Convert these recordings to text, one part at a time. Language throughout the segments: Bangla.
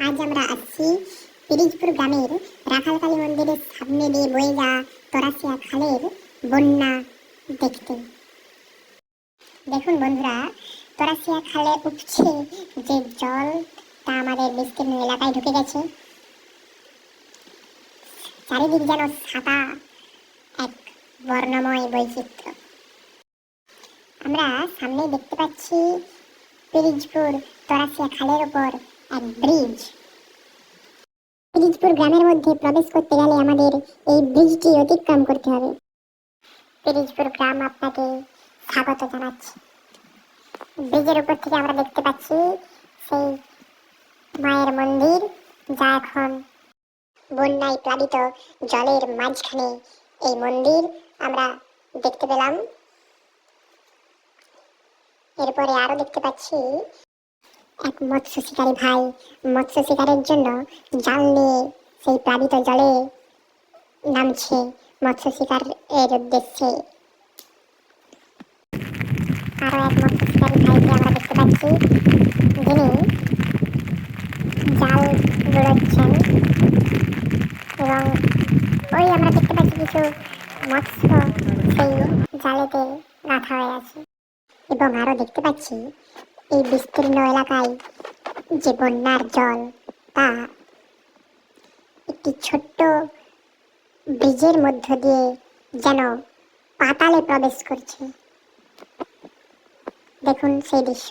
আজ আমরা আসছি পিরিজপুর গ্রামের রাখালকালী মন্দিরের সামনে দিয়ে বয়ে যাওয়া তরাসিয়া খালের বন্যা দেখতে। দেখুন বন্ধুরা, তরাসিয়া খালে উঠছে যে জল তা আমাদের বিস্তীর্ণ এলাকায় ঢুকে গেছে। চারিদিক যেন সাদা এক বর্ণময় বৈচিত্র্য। আমরা সামনে দেখতে পাচ্ছি পিরিজপুর তরাসিয়া খালের উপর এক ব্রিজ। পিরিজপুর গ্রামের মধ্যে প্রবেশ করতে গেলে আমাদের এই ব্রিজটি অতিক্রম করতে হবে। পিরিজপুর গ্রাম আপনাকে স্বাগত জানাচ্ছে। ব্রিজের উপর থেকে আমরা দেখতে পাচ্ছি সেই মায়ের মন্দির, যা এখন বন্যায় প্লাবিত জলের মাঝখানে এই মন্দির আমরা দেখতে পেলাম। এরপরে আরো দেখতে পাচ্ছি এক মৎস্য শিকারী ভাই মৎস্য শিকারের জন্য জাল নিয়ে সেই প্লাবিত জলে নামছে মৎস্য শিকার এর উদ্দেশ্যে। আরো এক মৎস্য শিকারী ভাইকে আমরা দেখতে পাচ্ছি, যিনি জাল জোড়াচ্ছেন এবং ওই আমরা দেখতে পাচ্ছি কিছু মৎস্য সেই জালেতে গাঁথা হয়ে আছে। এবং আরো দেখতে পাচ্ছি এই বিস্তীর্ণ এলাকায় যে বন্যার জল তা একটি ছোট্ট ব্রিজের মধ্য দিয়ে যেন পাতালে প্রবেশ করছে। দেখুন সেই দৃশ্য।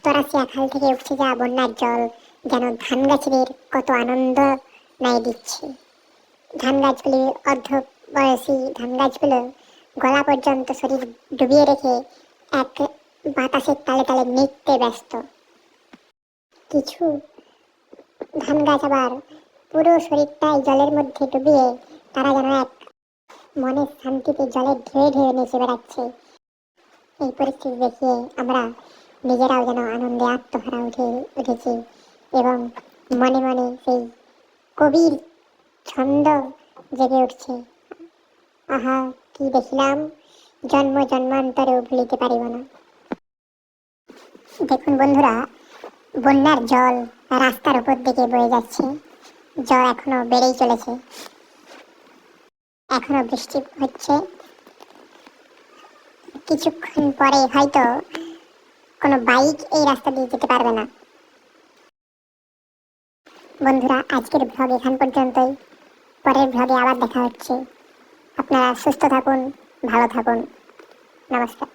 তরাসিয়া খাল থেকে উঠে যাওয়া বন্যার জল যেন ধান গাছেদের কত আনন্দ নাই দিচ্ছে। ধান গাছগুলি অর্ধ বয়সী ধান গাছগুলো গলা পর্যন্ত শরীর ডুবিয়ে রেখে এক বাতাসের তালে তালে নৃত্যে ব্যস্ত। কিছু ধান গাছ আবার পুরো শরীরটাই জলের মধ্যে ডুবিয়ে তারা যেন এক মনের শান্তিতে জলের ঢেউ ঢেউ নেচে বেড়াচ্ছে। এই পরিস্থিতি দেখে আমরা নিজেরাও যেন আনন্দে আত্মহারা উঠেছি এবং মনে মনে সেই কবির ছন্দ জেগে উঠছে। আহা, কি দেখিলাম, জন্ম জন্মান্তরেও ভুলিতে পারিব না। দেখুন বন্ধুরা, বন্যার জল রাস্তার উপর দিকে বয়ে যাচ্ছে। জল এখনো বেড়েই চলেছে, এখনো বৃষ্টি হচ্ছে। কিছুক্ষণ পরে হয়তো কোনো বাইক এই রাস্তা দিয়ে যেতে পারবে না। বন্ধুরা, আজকের ভ্লগ এখান পর্যন্তই। পরের ভ্লগে আবার দেখা হচ্ছে। আপনারা সুস্থ থাকুন, ভালো থাকুন। নমস্কার।